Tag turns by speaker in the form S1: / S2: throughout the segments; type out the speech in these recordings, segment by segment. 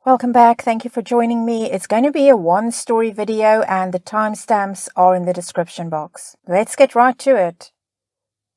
S1: Welcome back. Thank you for joining me. It's going to be a one-story video and the timestamps are in the description box. Let's get right to it.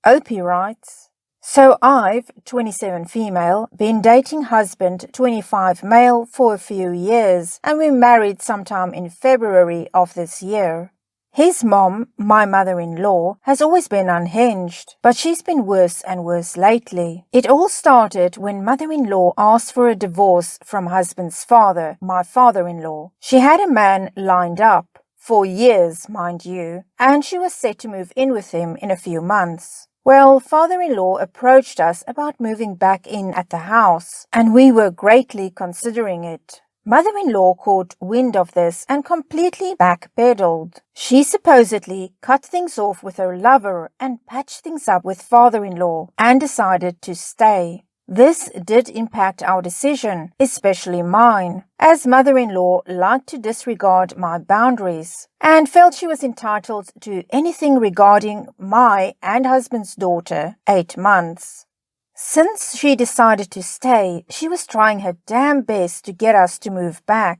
S1: Opie writes, So I've, 27 female, been dating husband 25 male for a few years and we married sometime in February of this year. His mom, my mother-in-law, has always been unhinged, but she's been worse and worse lately. It all started when mother-in-law asked for a divorce from husband's father, my father-in-law. She had a man lined up, for years, mind you, and she was set to move in with him in a few months. Well, father-in-law approached us about moving back in at the house, and we were greatly considering it. Mother-in-law caught wind of this and completely backpedaled. She supposedly cut things off with her lover and patched things up with father-in-law and decided to stay. This did impact our decision, especially mine, as mother-in-law liked to disregard my boundaries and felt she was entitled to anything regarding my and husband's daughter, 8 months. Since she decided to stay, she was trying her damn best to get us to move back.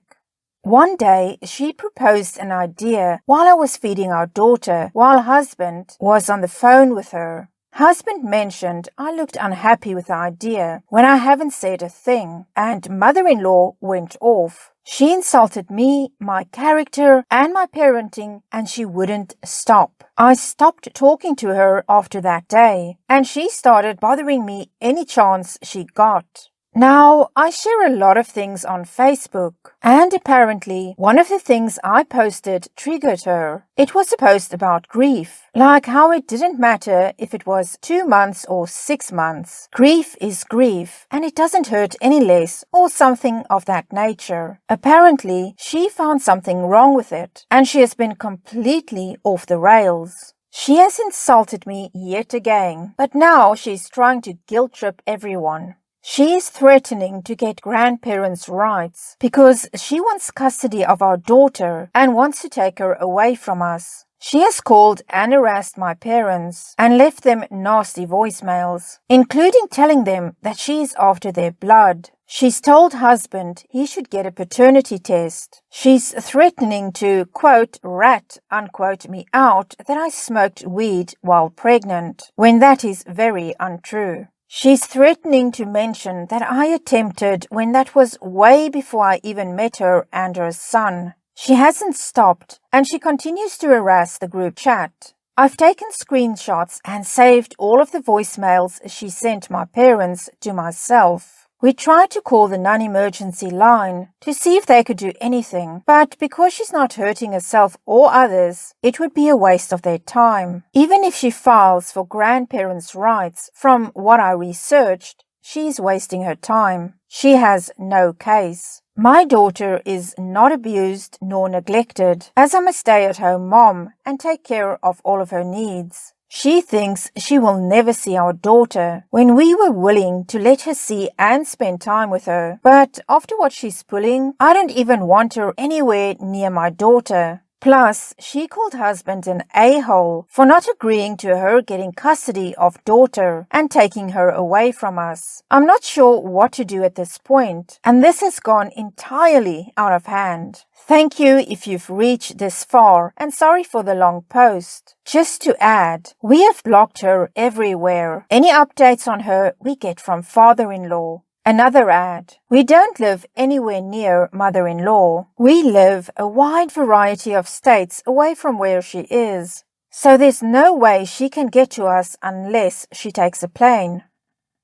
S1: One day, she proposed an idea while I was feeding our daughter, while husband was on the phone with her. Husband mentioned I looked unhappy with the idea when I haven't said a thing, and mother-in-law went off. She insulted me, my character, and my parenting, and she wouldn't stop. I stopped talking to her after that day, and she started bothering me any chance she got. Now, I share a lot of things on Facebook, and apparently one of the things I posted triggered her. It was a post about grief, like how it didn't matter if it was 2 months or 6 months. Grief is grief, and it doesn't hurt any less or something of that nature. Apparently, she found something wrong with it, and she has been completely off the rails. She has insulted me yet again, but now she's trying to guilt trip everyone. She is threatening to get grandparents' rights because she wants custody of our daughter and wants to take her away from us. She has called and harassed my parents and left them nasty voicemails, including telling them that she is after their blood. She's told husband he should get a paternity test. She's threatening to, quote, rat, unquote, me out that I smoked weed while pregnant, when that is very untrue. She's threatening to mention that I attempted when that was way before I even met her and her son. She hasn't stopped, and she continues to harass the group chat. I've taken screenshots and saved all of the voicemails she sent my parents to myself. We tried to call the non-emergency line to see if they could do anything, but because she's not hurting herself or others, it would be a waste of their time. Even if she files for grandparents' rights, from what I researched, she's wasting her time. She has no case. My daughter is not abused nor neglected, as I'm a stay-at-home mom and take care of all of her needs. She thinks she will never see our daughter when we were willing to let her see and spend time with her. But after what she's pulling, I don't even want her anywhere near my daughter. Plus, she called husband an a-hole for not agreeing to her getting custody of daughter and taking her away from us. I'm not sure what to do at this point, and this has gone entirely out of hand. Thank you if you've reached this far, and sorry for the long post. Just to add, we have blocked her everywhere. Any updates on her we get from father-in-law. Another ad. We don't live anywhere near mother-in-law. We live a wide variety of states away from where she is. So there's no way she can get to us unless she takes a plane.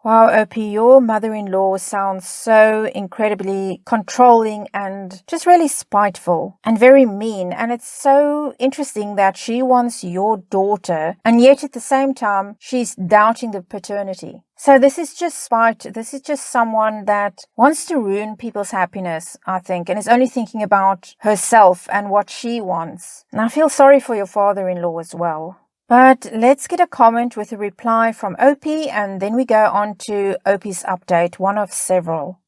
S1: Wow, Opie, your mother-in-law sounds so incredibly controlling and just really spiteful and very mean. And it's so interesting that she wants your daughter, and yet at the same time, she's doubting the paternity. So this is just spite. This is just someone that wants to ruin people's happiness, I think, and is only thinking about herself and what she wants. And I feel sorry for your father-in-law as well. But let's get a comment with a reply from Opie, and then we go on to Opie's update, one of several.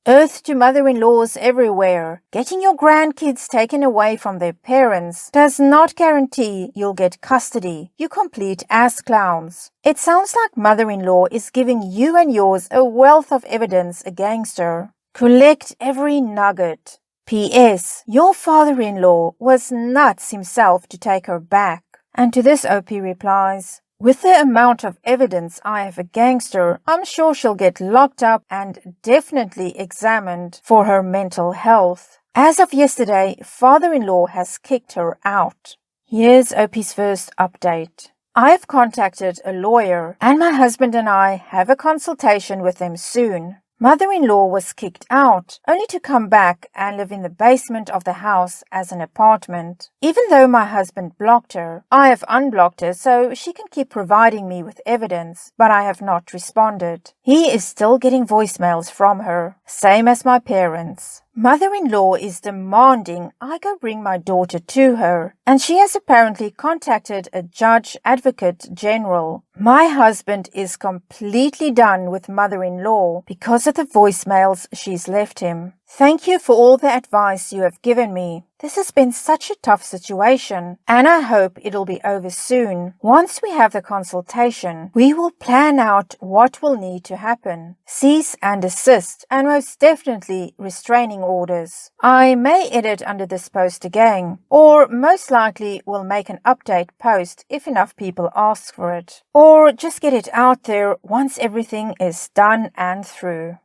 S1: Earth to mother-in-laws everywhere. Getting your grandkids taken away from their parents does not guarantee you'll get custody, you complete ass clowns. It sounds like mother-in-law is giving you and yours a wealth of evidence against her. Collect every nugget. P.S. Your father-in-law was nuts himself to take her back. And to this OP replies, with the amount of evidence I have against her, I'm sure she'll get locked up and definitely examined for her mental health. As of yesterday, father-in-law has kicked her out. Here's OP's first update. I have contacted a lawyer and my husband and I have a consultation with them soon. Mother-in-law was kicked out, only to come back and live in the basement of the house as an apartment. Even though my husband blocked her, I have unblocked her so she can keep providing me with evidence, but I have not responded. He is still getting voicemails from her, same as my parents. Mother-in-law is demanding I go bring my daughter to her, and she has apparently contacted a judge advocate general. My husband is completely done with mother-in-law because of the voicemails she's left him. Thank you for all the advice you have given me. This has been such a tough situation, and I hope it'll be over soon. Once we have the consultation, we will plan out what will need to happen. Cease and desist, and most definitely restraining orders. I may edit under this post again, or most likely will make an update post if enough people ask for it, or just get it out there once everything is done and through.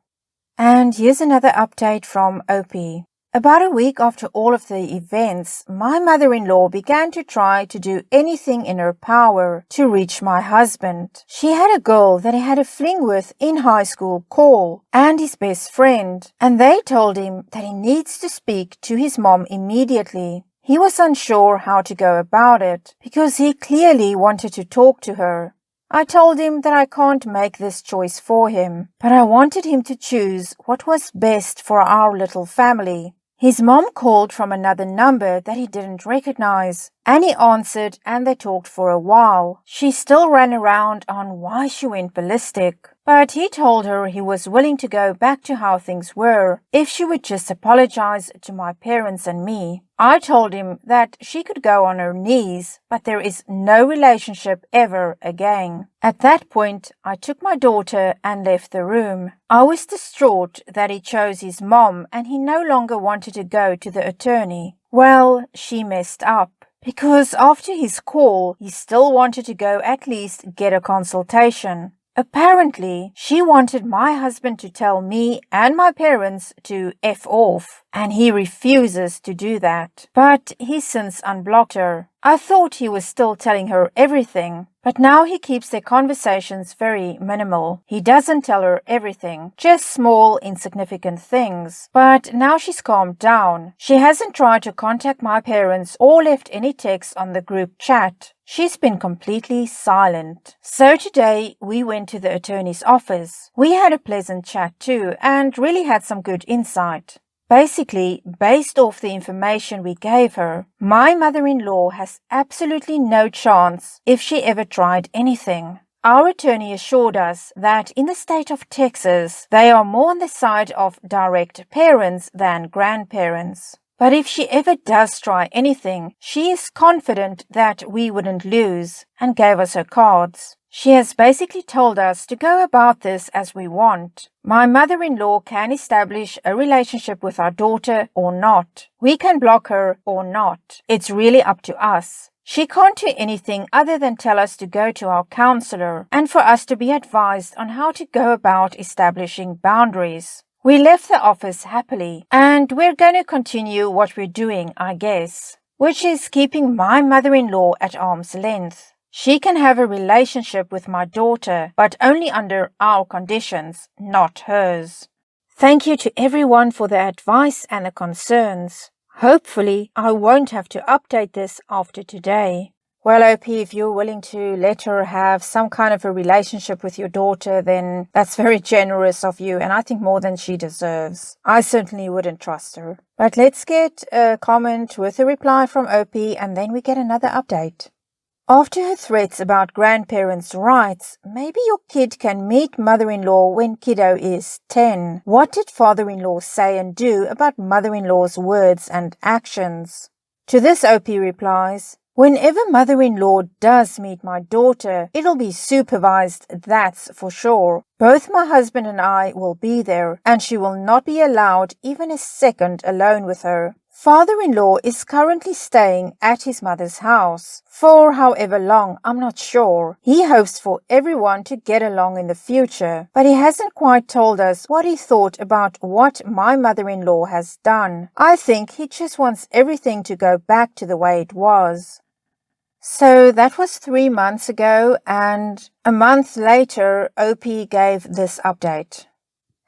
S1: And here's another update from OP. About a week after all of the events, my mother-in-law began to try to do anything in her power to reach my husband. She had a girl that he had a fling with in high school call, and his best friend, and they told him that he needs to speak to his mom immediately. He was unsure how to go about it, because he clearly wanted to talk to her. I told him that I can't make this choice for him, but I wanted him to choose what was best for our little family. His mom called from another number that he didn't recognize, and he answered and they talked for a while. She still ran around on why she went ballistic, but he told her he was willing to go back to how things were if she would just apologize to my parents and me. I told him that she could go on her knees, but there is no relationship ever again. At that point, I took my daughter and left the room. I was distraught that he chose his mom and he no longer wanted to go to the attorney. Well, she messed up, because after his call, he still wanted to go at least get a consultation. Apparently, she wanted my husband to tell me and my parents to F off, and he refuses to do that. But he's since unblocked her. I thought he was still telling her everything, but now he keeps their conversations very minimal. He doesn't tell her everything, just small, insignificant things. But now she's calmed down. She hasn't tried to contact my parents or left any text on the group chat. She's been completely silent. So today we went to the attorney's office. We had a pleasant chat too and really had some good insight. Basically, based off the information we gave her, my mother-in-law has absolutely no chance if she ever tried anything. Our attorney assured us that in the state of Texas, they are more on the side of direct parents than grandparents. But if she ever does try anything, she is confident that we wouldn't lose, and gave us her cards. She has basically told us to go about this as we want. My mother-in-law can establish a relationship with our daughter or not. We can block her or not. It's really up to us. She can't do anything other than tell us to go to our counselor and for us to be advised on how to go about establishing boundaries. We left the office happily, and we're going to continue what we're doing, I guess, which is keeping my mother-in-law at arm's length. She can have a relationship with my daughter, but only under our conditions, not hers. Thank you to everyone for the advice and the concerns. Hopefully, I won't have to update this after today. Well, OP, if you're willing to let her have some kind of a relationship with your daughter, then that's very generous of you, and I think more than she deserves. I certainly wouldn't trust her. But let's get a comment with a reply from OP, and then we get another update. After her threats about grandparents' rights, maybe your kid can meet mother-in-law when kiddo is 10. What did father-in-law say and do about mother-in-law's words and actions? To this OP replies, whenever mother-in-law does meet my daughter, it'll be supervised, that's for sure. Both my husband and I will be there, and she will not be allowed even a second alone with her. Father-in-law is currently staying at his mother's house. For however long, I'm not sure. He hopes for everyone to get along in the future, but he hasn't quite told us what he thought about what my mother-in-law has done. I think he just wants everything to go back to the way it was. So that was 3 months ago, and a month later, OP gave this update.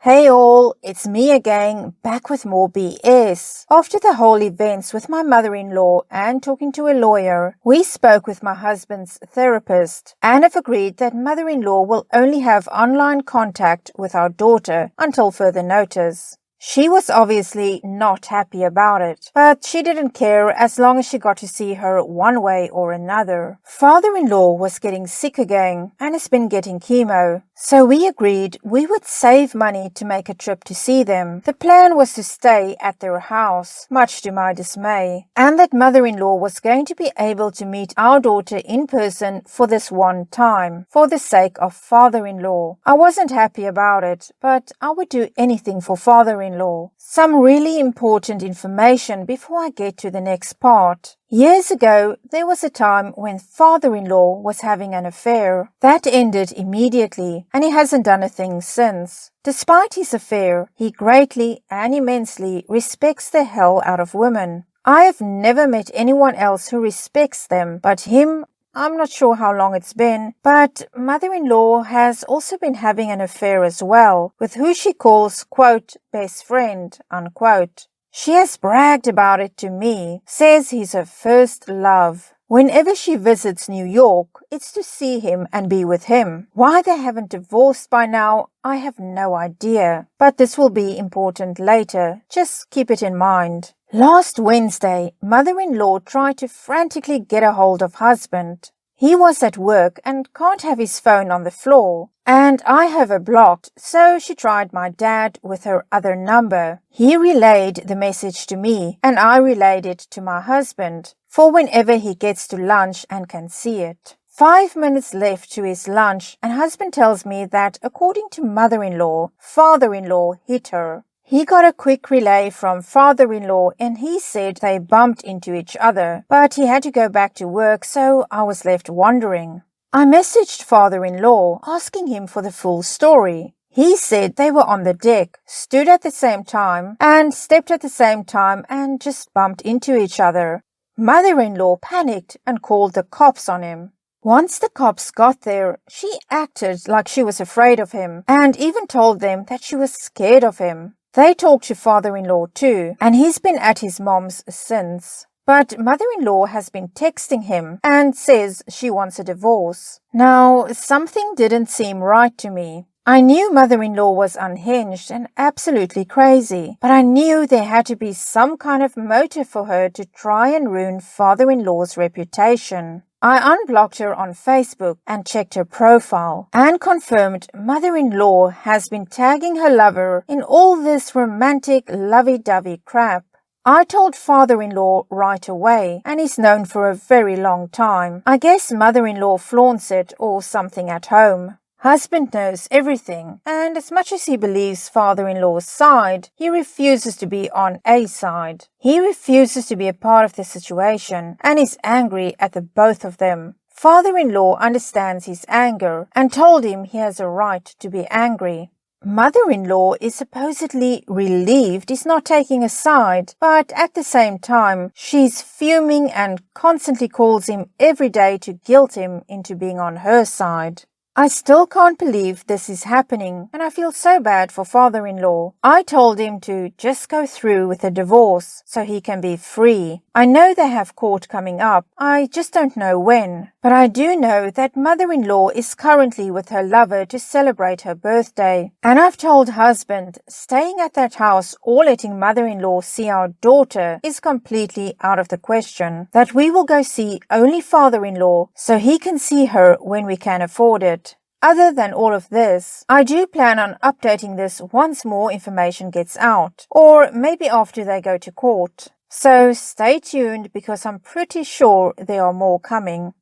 S1: Hey all, it's me again, back with more BS. After the whole events with my mother-in-law and talking to a lawyer, we spoke with my husband's therapist and have agreed that mother-in-law will only have online contact with our daughter until further notice. She was obviously not happy about it, but she didn't care as long as she got to see her one way or another. Father-in-law was getting sick again and has been getting chemo, so we agreed we would save money to make a trip to see them. The plan was to stay at their house, much to my dismay, and that mother-in-law was going to be able to meet our daughter in person for this one time, for the sake of father-in-law. I wasn't happy about it, but I would do anything for father-in-law. Some really important information before I get to the next part. Years ago, there was a time when father-in-law was having an affair. That ended immediately, and he hasn't done a thing since. Despite his affair, he greatly and immensely respects the hell out of women. I have never met anyone else who respects them but him. I'm not sure how long it's been, but mother-in-law has also been having an affair as well, with who she calls, quote, best friend, unquote. She has bragged about it to me, says he's her first love. Whenever she visits New York, it's to see him and be with him. Why they haven't divorced by now, I have no idea, but this will be important later. Just keep it in mind. Last Wednesday, mother-in-law tried to frantically get a hold of husband. He was at work and can't have his phone on the floor, and I have her blocked, so she tried my dad with her other number. He relayed the message to me, and I relayed it to my husband, for whenever he gets to lunch and can see it. 5 minutes left to his lunch, and husband tells me that according to mother-in-law, father-in-law hit her. He got a quick relay from father-in-law and he said they bumped into each other, but he had to go back to work, so I was left wondering. I messaged father-in-law asking him for the full story. He said they were on the deck, stood at the same time and stepped at the same time and just bumped into each other. Mother-in-law panicked and called the cops on him. Once the cops got there, she acted like she was afraid of him and even told them that she was scared of him. They talked to father-in-law too, and he's been at his mom's since. But mother-in-law has been texting him and says she wants a divorce. Now, something didn't seem right to me. I knew mother-in-law was unhinged and absolutely crazy, but I knew there had to be some kind of motive for her to try and ruin father-in-law's reputation. I unblocked her on Facebook and checked her profile and confirmed mother-in-law has been tagging her lover in all this romantic lovey-dovey crap. I told father-in-law right away, and he's known for a very long time. I guess mother-in-law flaunts it or something at home. Husband knows everything, and as much as he believes father-in-law's side, he refuses to be on a side. He refuses to be a part of the situation and is angry at the both of them. Father-in-law understands his anger and told him he has a right to be angry. Mother-in-law is supposedly relieved he's not taking a side, but at the same time, she's fuming and constantly calls him every day to guilt him into being on her side. I still can't believe this is happening, and I feel so bad for father-in-law. I told him to just go through with the divorce so he can be free. I know they have court coming up, I just don't know when. But I do know that mother-in-law is currently with her lover to celebrate her birthday. And I've told husband, staying at that house or letting mother-in-law see our daughter is completely out of the question. That we will go see only father-in-law so he can see her when we can afford it. Other than all of this, I do plan on updating this once more information gets out, or maybe after they go to court. So stay tuned because I'm pretty sure there are more coming.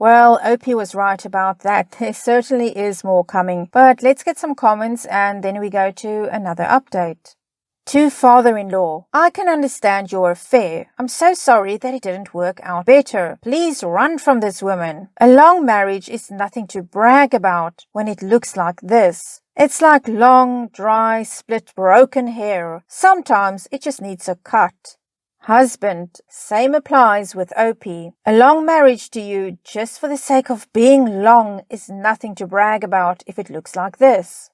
S1: Well, Opie was right about that. There certainly is more coming. But let's get some comments and then we go to another update. To father-in-law, I can understand your affair. I'm so sorry that it didn't work out better. Please run from this woman. A long marriage is nothing to brag about when it looks like this. It's like long, dry, split, broken hair. Sometimes it just needs a cut. Husband, same applies with Opie. A long marriage to you just for the sake of being long is nothing to brag about if it looks like this.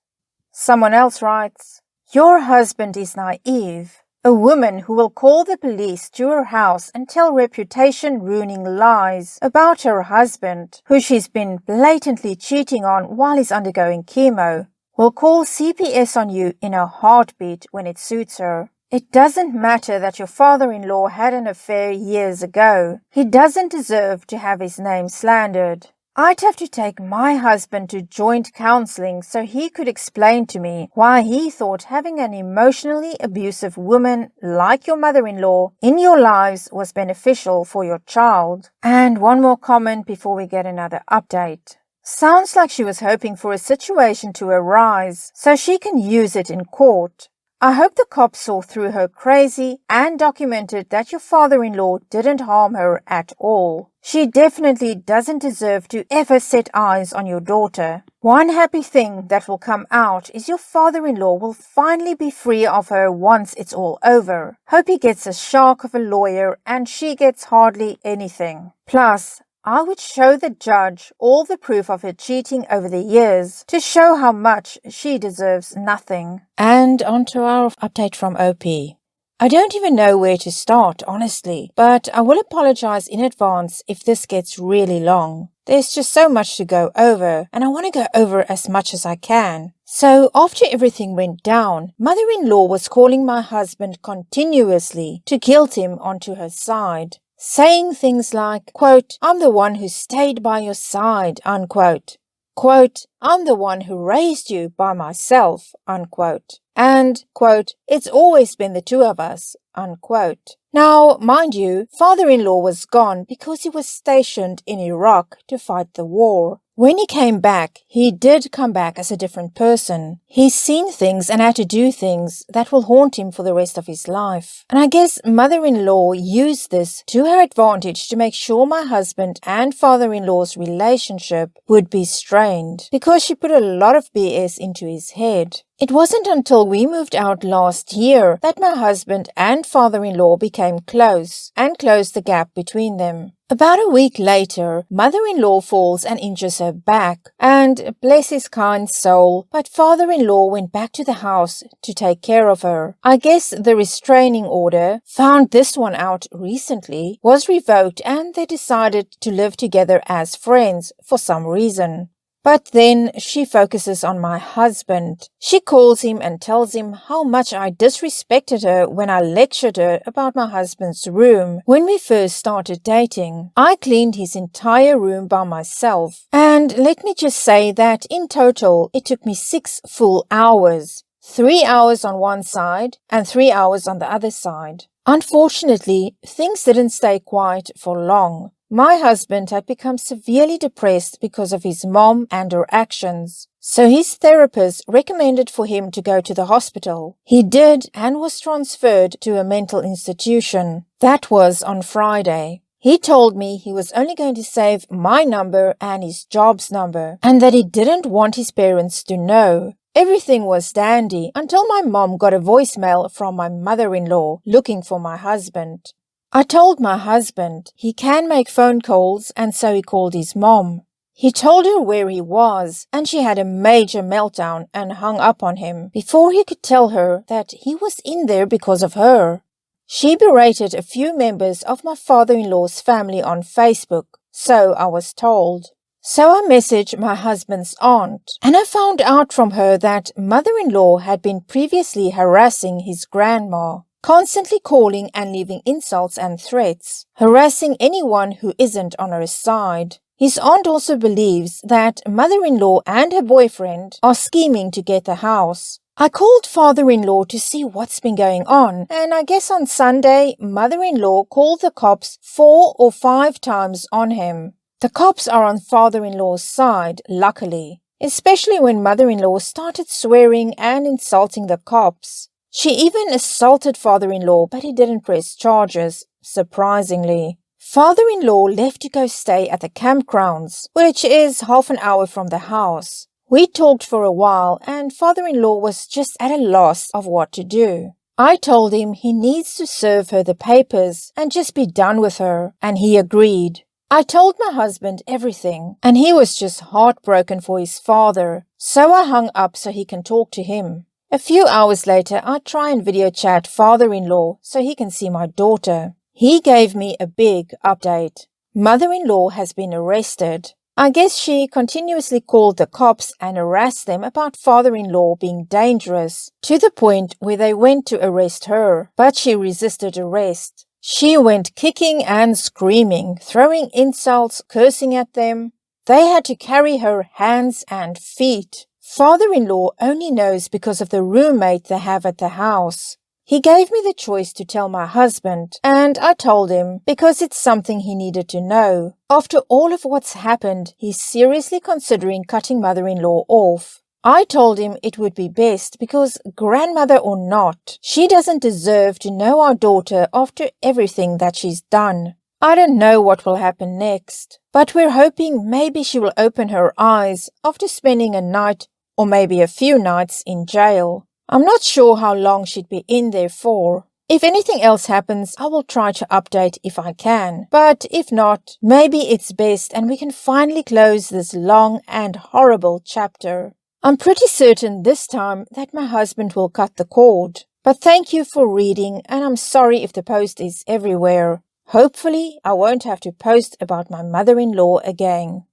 S1: Someone else writes, your husband is naive. A woman who will call the police to her house and tell reputation-ruining lies about her husband, who she's been blatantly cheating on while he's undergoing chemo, will call CPS on you in a heartbeat when it suits her. It doesn't matter that your father-in-law had an affair years ago. He doesn't deserve to have his name slandered. I'd have to take my husband to joint counseling so he could explain to me why he thought having an emotionally abusive woman like your mother-in-law in your lives was beneficial for your child. And one more comment before we get another update. Sounds like she was hoping for a situation to arise so she can use it in court. I hope the cops saw through her crazy and documented that your father-in-law didn't harm her at all. She definitely doesn't deserve to ever set eyes on your daughter. One happy thing that will come out is your father-in-law will finally be free of her once it's all over. Hope he gets a shark of a lawyer and she gets hardly anything. Plus, I would show the judge all the proof of her cheating over the years to show how much she deserves nothing. And on to our update from OP. I don't even know where to start, honestly, but I will apologize in advance if this gets really long. There's just so much to go over, and I want to go over as much as I can. So after everything went down, mother-in-law was calling my husband continuously to guilt him onto her side, saying things like, quote, I'm the one who stayed by your side, unquote. Quote, I'm the one who raised you by myself, unquote. And, quote, it's always been the two of us, unquote. Now, mind you, father-in-law was gone because he was stationed in Iraq to fight the war. When he came back, he did come back as a different person. He's seen things and had to do things that will haunt him for the rest of his life. And I guess mother-in-law used this to her advantage to make sure my husband and father-in-law's relationship would be strained, because she put a lot of BS into his head. It wasn't until we moved out last year that my husband and father-in-law became close and closed the gap between them. About a week later, mother-in-law falls and injures her back, and bless his kind soul, but father-in-law went back to the house to take care of her. I guess the restraining order, found this one out recently, was revoked and they decided to live together as friends for some reason. But then she focuses on my husband. She calls him and tells him how much I disrespected her when I lectured her about my husband's room when we first started dating. I cleaned his entire room by myself. And let me just say that in total, it took me 6 full hours. 3 hours on one side and 3 hours on the other side. Unfortunately, things didn't stay quiet for long. My husband had become severely depressed because of his mom and her actions. So his therapist recommended for him to go to the hospital. He did and was transferred to a mental institution. That was on Friday. He told me he was only going to save my number and his job's number, and that he didn't want his parents to know. Everything was dandy until my mom got a voicemail from my mother-in-law looking for my husband. I told my husband he can make phone calls, and so he called his mom. He told her where he was, and she had a major meltdown and hung up on him before he could tell her that he was in there because of her. She berated a few members of my father-in-law's family on Facebook, so I was told. So I messaged my husband's aunt, and I found out from her that mother-in-law had been previously harassing his grandma, constantly calling and leaving insults and threats, harassing anyone who isn't on her side. His aunt also believes that mother-in-law and her boyfriend are scheming to get the house. I called father-in-law to see what's been going on, and I guess on Sunday, mother-in-law called the cops 4 or 5 times on him. The cops are on father-in-law's side, luckily, especially when mother-in-law started swearing and insulting the cops. She even assaulted father-in-law, but he didn't press charges, surprisingly. Father-in-law left to go stay at the campgrounds, which is half an hour from the house. We talked for a while and father-in-law was just at a loss of what to do. I told him he needs to serve her the papers and just be done with her, and he agreed. I told my husband everything, and he was just heartbroken for his father, so I hung up so he can talk to him. A few hours later, I try and video chat father-in-law so he can see my daughter. He gave me a big update. Mother-in-law has been arrested. I guess she continuously called the cops and harassed them about father-in-law being dangerous, to the point where they went to arrest her, but she resisted arrest. She went kicking and screaming, throwing insults, cursing at them. They had to carry her hands and feet. Father-in-law only knows because of the roommate they have at the house. He gave me the choice to tell my husband, and I told him because it's something he needed to know. After all of what's happened, he's seriously considering cutting mother-in-law off. I told him it would be best because, grandmother or not, she doesn't deserve to know our daughter after everything that she's done. I don't know what will happen next, but we're hoping maybe she will open her eyes after spending a night or maybe a few nights in jail. I'm not sure how long she'd be in there for. If anything else happens, I will try to update if I can. But if not, maybe it's best and we can finally close this long and horrible chapter. I'm pretty certain this time that my husband will cut the cord. But thank you for reading, and I'm sorry if the post is everywhere. Hopefully, I won't have to post about my mother-in-law again.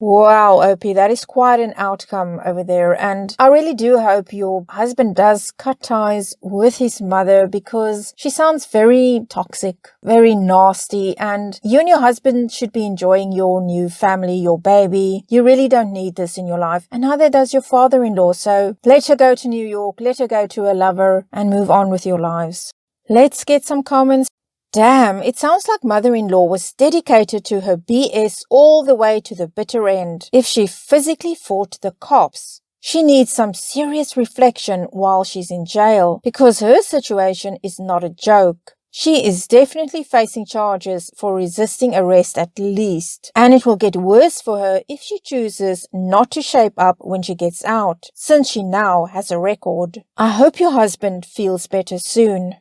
S1: Wow, Opie, that is quite an outcome over there, and I really do hope your husband does cut ties with his mother because she sounds very toxic, very nasty, and you and your husband should be enjoying your new family, your baby. You really don't need this in your life, and neither does your father-in-law, so let her go to New York, let her go to a lover, and move on with your lives. Let's get some comments. Damn, it sounds like mother-in-law was dedicated to her BS all the way to the bitter end. If she physically fought the cops, she needs some serious reflection while she's in jail because her situation is not a joke. She is definitely facing charges for resisting arrest at least, and it will get worse for her if she chooses not to shape up when she gets out, since she now has a record. I hope your husband feels better soon.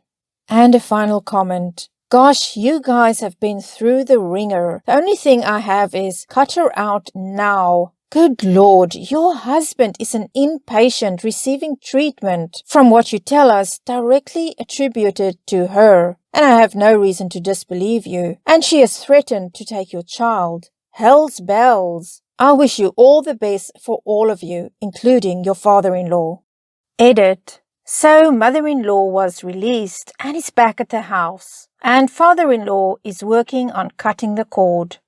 S1: And a final comment. Gosh, you guys have been through the ringer. The only thing I have is cut her out now. Good Lord, your husband is an inpatient receiving treatment, from what you tell us, directly attributed to her. And I have no reason to disbelieve you. And she has threatened to take your child. Hell's bells. I wish you all the best for all of you, including your father-in-law. Edit. So mother-in-law was released and is back at the house, and father-in-law is working on cutting the cord.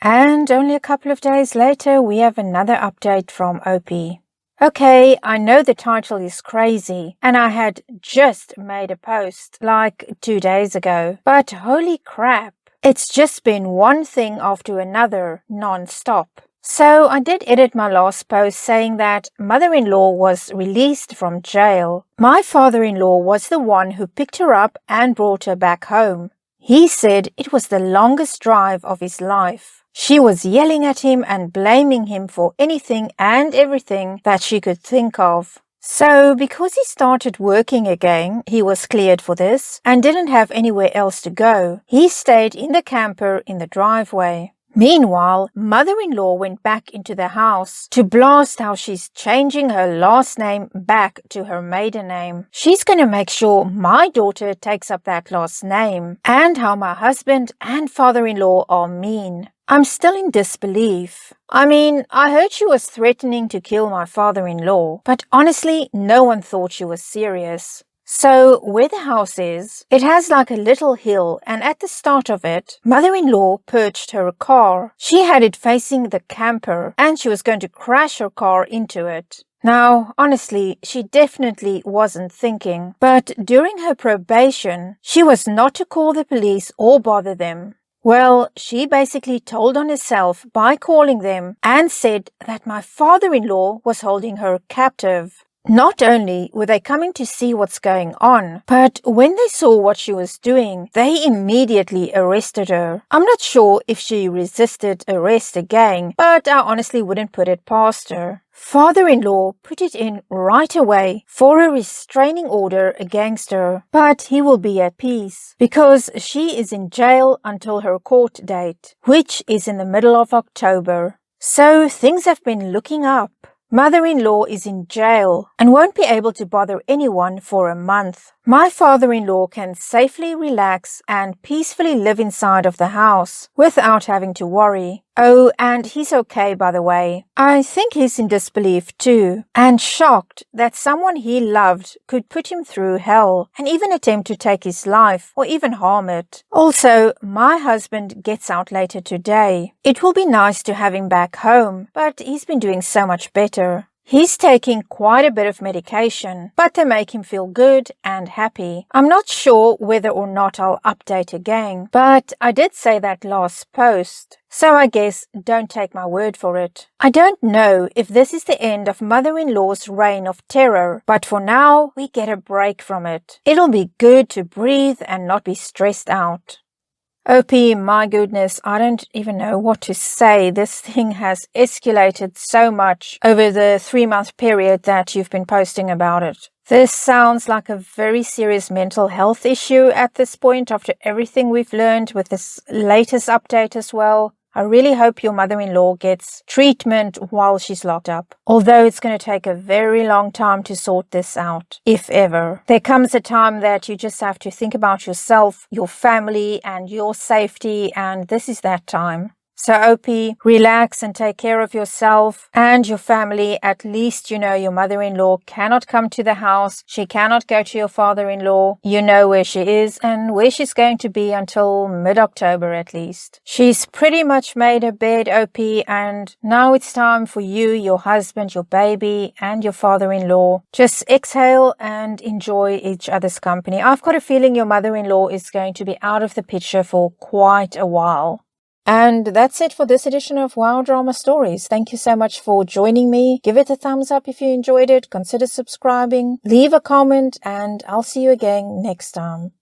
S1: And only a couple of days later, we have another update from Opie. Okay, I know the title is crazy, and I had just made a post like 2 days ago, but holy crap, it's just been one thing after another, non-stop. So I did edit my last post saying that mother-in-law was released from jail. My father-in-law was the one who picked her up and brought her back home. He said it was the longest drive of his life. She was yelling at him and blaming him for anything and everything that she could think of. So because he started working again, he was cleared for this and didn't have anywhere else to go. He stayed in the camper in the driveway. Meanwhile, mother-in-law went back into the house to blast how she's changing her last name back to her maiden name. She's going to make sure my daughter takes up that last name, and how my husband and father-in-law are mean. I'm still in disbelief. I mean, I heard she was threatening to kill my father-in-law, but honestly, no one thought she was serious. So, where the house is, it has like a little hill, and at the start of it, mother-in-law perched her car. She had it facing the camper, and she was going to crash her car into it. Now, honestly, she definitely wasn't thinking, but during her probation, she was not to call the police or bother them. Well, she basically told on herself by calling them and said that my father-in-law was holding her captive. Not only were they coming to see what's going on, but when they saw what she was doing, they immediately arrested her. I'm not sure if she resisted arrest again, but I honestly wouldn't put it past her. Father-in-law put it in right away for a restraining order against her, but he will be at peace because she is in jail until her court date, which is in the middle of October. So things have been looking up. Mother-in-law is in jail and won't be able to bother anyone for a month. My father-in-law can safely relax and peacefully live inside of the house without having to worry. Oh, and he's okay, by the way. I think he's in disbelief too, and shocked that someone he loved could put him through hell and even attempt to take his life or even harm it. Also, my husband gets out later today. It will be nice to have him back home, but he's been doing so much better. He's taking quite a bit of medication, but they make him feel good and happy. I'm not sure whether or not I'll update again, but I did say that last post, so I guess don't take my word for it. I don't know if this is the end of mother-in-law's reign of terror, but for now, we get a break from it. It'll be good to breathe and not be stressed out. OP, my goodness, I don't even know what to say. This thing has escalated so much over the 3-month period that you've been posting about it. This sounds like a very serious mental health issue at this point after everything we've learned with this latest update as well. I really hope your mother-in-law gets treatment while she's locked up, although it's going to take a very long time to sort this out, if ever. There comes a time that you just have to think about yourself, your family, and your safety, and this is that time. So OP, relax and take care of yourself and your family. At least you know your mother-in-law cannot come to the house. She cannot go to your father-in-law. You know where she is and where she's going to be until mid-October at least. She's pretty much made her bed, OP, and now it's time for you, your husband, your baby, and your father-in-law. Just exhale and enjoy each other's company. I've got a feeling your mother-in-law is going to be out of the picture for quite a while. And that's it for this edition of Wow Drama Stories. Thank you so much for joining me. Give it a thumbs up if you enjoyed it. Consider subscribing. Leave a comment and I'll see you again next time.